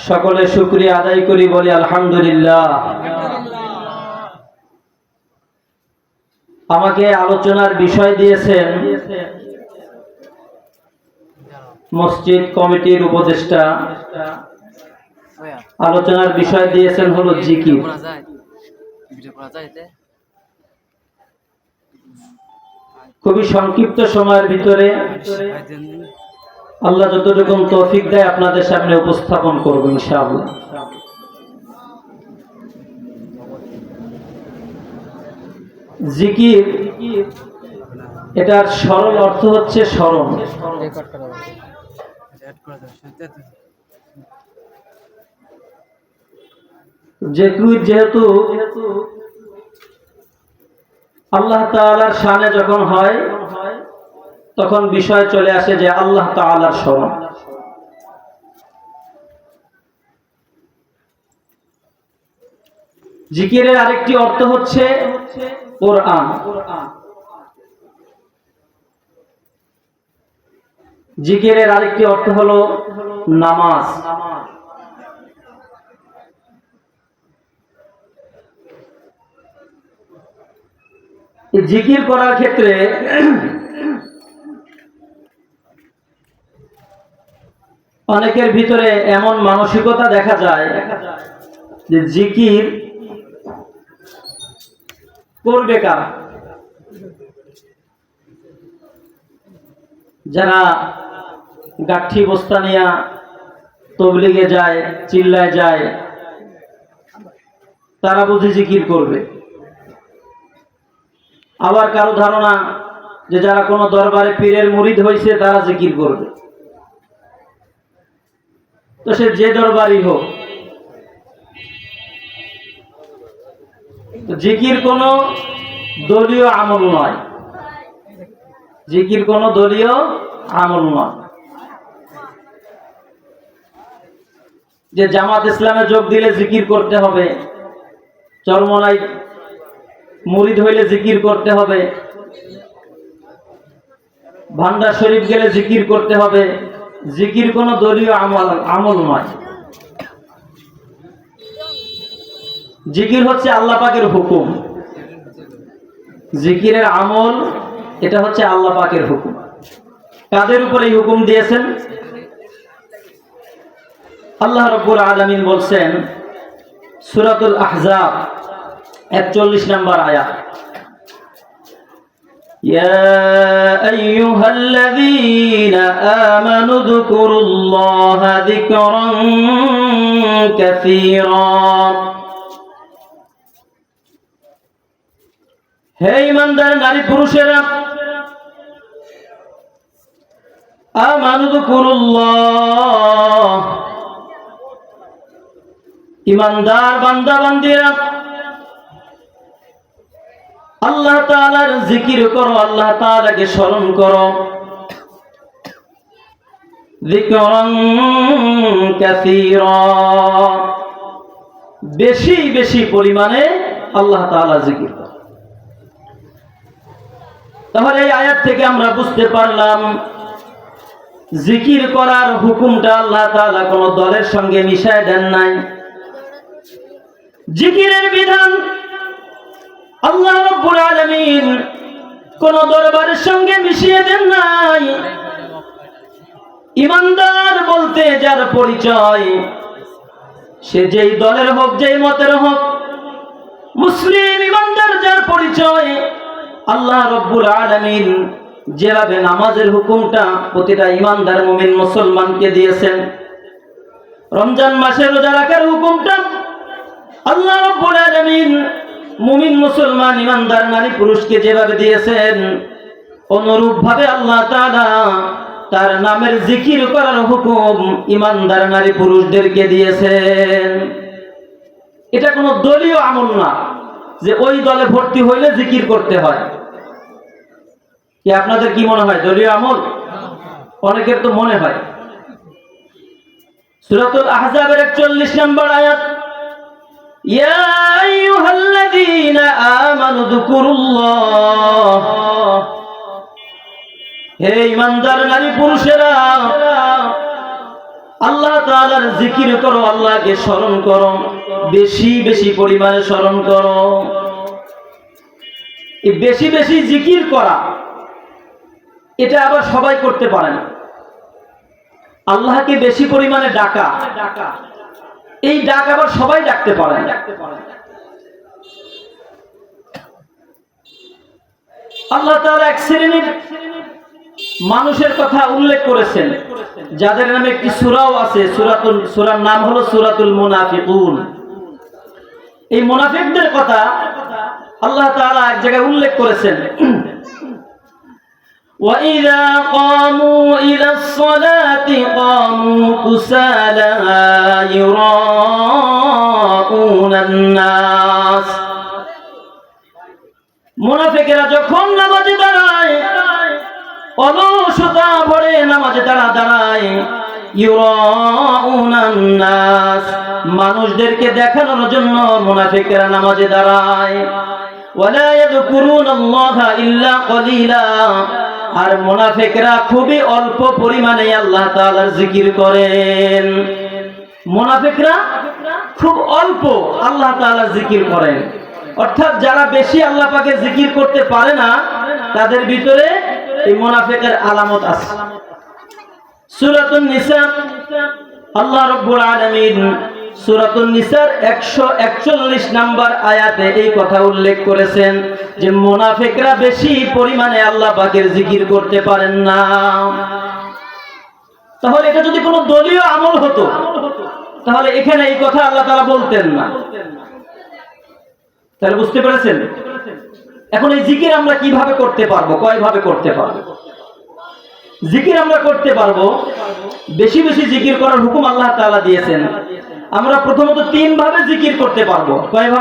সকলে শুকরিয়া আদায় করি, বলি আলহামদুলিল্লাহ। আমাকে আলোচনার বিষয় দিয়েছেন মসজিদ কমিটির উপদেষ্টা। আলোচনার বিষয় দিয়েছেন হলো জিকির। খুবই সংক্ষিপ্ত সময়ের ভিতরে আল্লাহ যতটুকু তৌফিক দেয় আপনাদের সামনে উপস্থাপন করব ইনশাআল্লাহ। জিকির, এটার সরল অর্থ হচ্ছে স্মরণ। যেহেতু আল্লাহ তাআলার শানে যখন হয় তখন বিষয় চলে আসে যে আল্লাহ তাআলার স্মরণ। জিকিরের আরেকটি অর্থ হচ্ছে কোরআন। জিকিরের আরেকটি অর্থ হলো নামাজ। জিকির করার ক্ষেত্রে অনেকের ভিতরে এমন মানসিকতা দেখা যায় যে জিকির করবে কারা? যারা গাঠি বস্তা নিয়ে তবলিগে যায়, চিল্লায় যায়, তারা বুঝি জিকির করবে। আবার কারো ধারণা যে যারা কোনো দরবারে পীরের মুরিদ হয়েছে তারা জিকির করবে। তো সে যে দরবারই হোক, জিকির কোনো দলীয় আমল নয়। জিকির কোনো দলীয় আমল নয় যে জামাত ইসলামে যোগ দিলে জিকির করতে হবে, চরমনাই মুরিদ হইলে জিকির করতে হবে, ভান্ডার শরীফ গেলে জিকির করতে হবে। জিকির কোনো দলীয় আমল নয়। জিকির হচ্ছে আল্লাহ পাকের হুকুম। জিকিরের আমল এটা হচ্ছে আল্লাহ পাকের হুকুম। কাদের উপরে এই হুকুম দিয়েছেন? আল্লাহ রাব্বুল আলামিন বলছেন সূরাতুল আহজাব 41 নম্বর আয়াত, ইয়া আইয়ুহাল্লাযীনা আমানু যকুরুল্লাহা যিকরান কাসীরা। হে ঈমানদার নারী পুরুষেরা, আমানু যকুরুল্লাহ, ঈমানদার বান্দা বান্দীরা আল্লাহ তাআলার জিকির করো, আল্লাহ তাআলাকে স্মরণ করো। যিকরান কাসীরা, বেশি বেশি পরিমাণে আল্লাহ তাআলা জিকির করো। তাহলে এই আয়াত থেকে আমরা বুঝতে পারলাম জিকির করার হুকুমটা আল্লাহ তাআলা কোন দলের সঙ্গে মিশায় দেন নাই। জিকিরের বিধান আল্লাহ রাব্বুল আলামিন কোন দরবারের সঙ্গে মিশিয়ে দেন নাই। ঈমানদার বলতে যার পরিচয়, সে যেই দলের হোক, যেই মতের হোক, মুসলিম ঈমানদার যার পরিচয়, আল্লাহ রাব্বুল আলামিন যেভাবে নামাজের হুকুমটা প্রতিটা ঈমানদার মুমিন মুসলমানকে দিয়েছেন, রমজান মাসে রোজা রাখার হুকুমটা আল্লাহ রাব্বুল আলামিন মুমিন মুসলমান ঈমানদার নারী পুরুষকে যেভাবে দিয়েছেন, অনুরূপ ভাবে আল্লাহ তাআলা তার নামের জিকির করার হুকুম ঈমানদার নারী পুরুষদেরকে দিয়েছেন। এটা কোনো দলীয় আমল না যে ওই দলে ভর্তি হইলে জিকির করতে হয়। কি আপনাদের কি মনে হয় দলীয় আমল? অনেকের তো মনে হয়। সূরাতুল আহজাবের 41 নম্বর আয়াত, ইয়া আইয়ুহাল্লাযীনা আমানু যকুরুল্লাহ, হে ঈমানদার নারী পুরুষেরা আল্লাহ তাআলার জিকির করো, আল্লাহকে স্মরণ করো, বেশি বেশি পরিমাণে স্মরণ করো। এই বেশি বেশি জিকির করা এটা আবার সবাই করতে পারে না। আল্লাহকে বেশি পরিমাণে ডাকা, এই ডাক আবার সবাই ডাকতে পারে না। আল্লাহ তাআলা এক শ্রেণীর মানুষের কথা উল্লেখ করেছেন, যাদের নামে একটি সূরাও আছে। সূরার নাম হলো সূরাতুল মুনাফিকুন। এই মুনাফিকদের কথা আল্লাহ তাআলা এক জায়গায় উল্লেখ করেছেন, وَإِذَا قَامُوا إِلَى الصَّلَاةِ قَامُوا كُسَالَىٰ يُرَاءُونَ النَّاسَ। মুনাফিকেরা যখন নামাজে দাঁড়ায়, অলসতা ভরে নামাজে দাঁড়ায়, ইউরাউনান নাস, মানুষদেরকে দেখানোর জন্য মুনাফিকরা নামাজে দাঁড়ায়। ওয়ালা ইয়াযকুরুনাল্লাহা ইল্লা কলিলা, আর মুনাফিকরা খুবই অল্প পরিমাণে আল্লাহ তাআলার জিকির করেন। মুনাফিকরা খুব অল্প আল্লাহ তাআলার জিকির করেন। অর্থাৎ যারা বেশি আল্লাহ পাকের জিকির করতে পারে না, তাদের ভিতরে এই মুনাফিকের আলামত আছে। সূরাতুন নিসা, আল্লাহ রাব্বুল আলামিন সূরাতুন নিসার 141 নম্বর আয়াতে এই কথা উল্লেখ করেছেন যে মুনাফিকরা বেশি পরিমাণে আল্লাহ পাকের জিকির করতে পারেন না। তাহলে এটা যদি কোনো দলীয় আমল হতো, তাহলে এখানে এই কথা আল্লাহ তাআলা বলতেন না। তাহলে বুঝতে পেরেছেন? এখন এই জিকির আমরা কিভাবে করতে পারবো, কয়ভাবে করতে পারবো? জিকির আমরা করতে পারবো, বেশি বেশি জিকির করার হুকুম আল্লাহ তাআলা দিয়েছেন। আমরা প্রথমত 3 ভাবে জিকির করতে পারবো। কয়ভাবে?